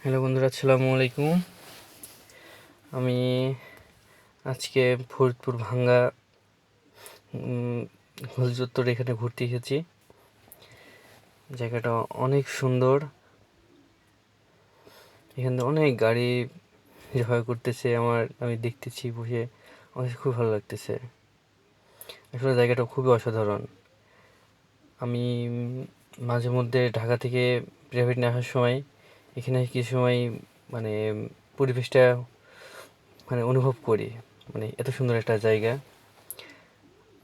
Hello বন্ধুরা, আসসালামু আলাইকুম। আমি আজকে ফরিদপুর ভাঙ্গা গোল চত্বর এখানে ঘুরতে এসেছি। জায়গাটা অনেক সুন্দর। এখানে অনেক গাড়ি ঘোরা করতেছে। আমি দেখতেছি বসে, আমার খুব ভালো লাগতেছে। আসলে জায়গাটা খুবই অসাধারণ। আমি মাঝে মধ্যে ঢাকা থেকে প্রাইভেট নিয়ে আসার সময় এখানে কিছু সময় মানে পরিবেশটা অনুভব করি। এত সুন্দর একটা জায়গা,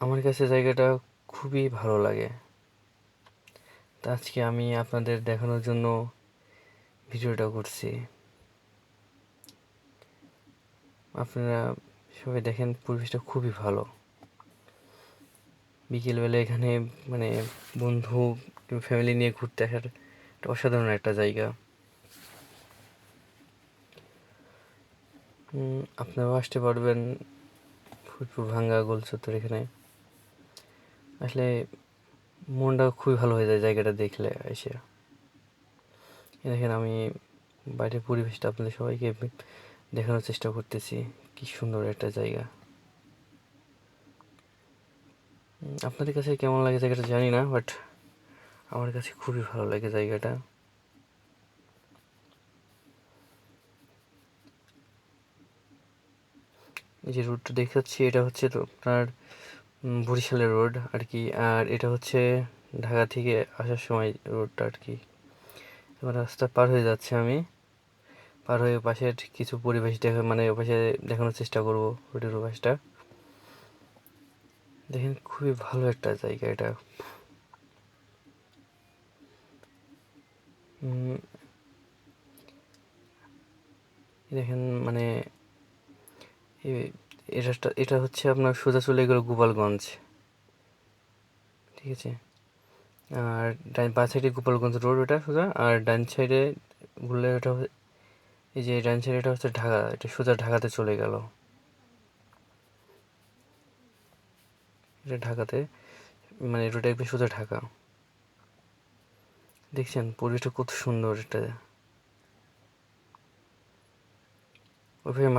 আমার কাছে জায়গাটা খুবই ভালো লাগে। তা আজকে আমি আপনাদের দেখানোর জন্য ভিডিওটা করছি। আপনারা সবাই দেখেন, পরিবেশটা খুবই ভালো। বিকেলবেলা এখানে মানে বন্ধু কিংবা ফ্যামিলি নিয়ে ঘুরতে আসার একটা অসাধারণ একটা জায়গা। আপনারাও আসতে পারবেন ফরিদপুর ভাঙ্গা গোল চত্বর। এখানে আসলে মনটা খুবই ভালো হয়ে যায় জায়গাটা দেখলে এসে। দেখেন, আমি বাইরের পরিবেশটা আপনাদের সবাইকে দেখানোর চেষ্টা করতেছি। কি সুন্দর একটা জায়গা। আপনাদের কাছে কেমন লাগে জায়গাটা জানি না, বাট আমার কাছে খুবই ভালো লাগে জায়গাটা। এই যে রোডটা দেখাচ্ছি, এটা হচ্ছে তো আপনার বরিশালের রোড আর কি। আর এটা হচ্ছে ঢাকা থেকে আসার সময় রোডটা আর কি। এবার রাস্তা পার হয়ে যাচ্ছে, আমি পার হয়ে পাশের কিছু পরিবেশ ওপাশে দেখানোর চেষ্টা করব। রোডের ওপাশটা দেখেন, খুবই ভালো একটা জায়গা এটা। দেখেন এটা হচ্ছে আপনার সোজা চলে গেল গোপালগঞ্জ, ঠিক আছে। আর বাঁ সাইডে গোপালগঞ্জ রোড, ওটা সোজা। আর ডান সাইডে ঘুরলে এই যে ডান সাইডে এটা হচ্ছে ঢাকা, এটা সোজা ঢাকাতে চলে গেল। এটা ঢাকাতে রোডে একবার সোজা ঢাকা। দেখছেন পরিবেশটা কত সুন্দর এটা। ওইভাবে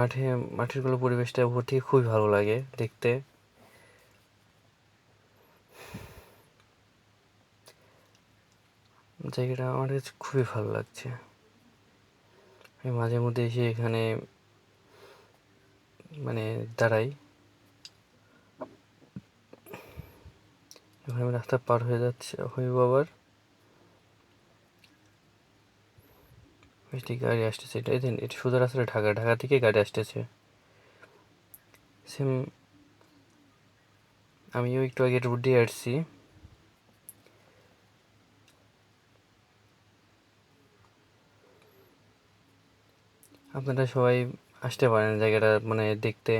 মাঠের গুলো পরিবেশটা উপর থেকে খুবই ভালো লাগে দেখতে। জায়গাটা আমার কাছে খুবই ভালো লাগছে। আমি মাঝে মধ্যে এসে এখানে দাঁড়াই। এখন আমি রাস্তা পার হয়ে যাচ্ছে হইব আবার, গাড়ি আসতেছে। এটা সোজা রাস্তাটা ঢাকা থেকে গাড়ি আসতেছে। সেম আমিও একটু আগে রোড দিয়ে আসছি। আপনারা সবাই আসতে পারেন জায়গাটা দেখতে।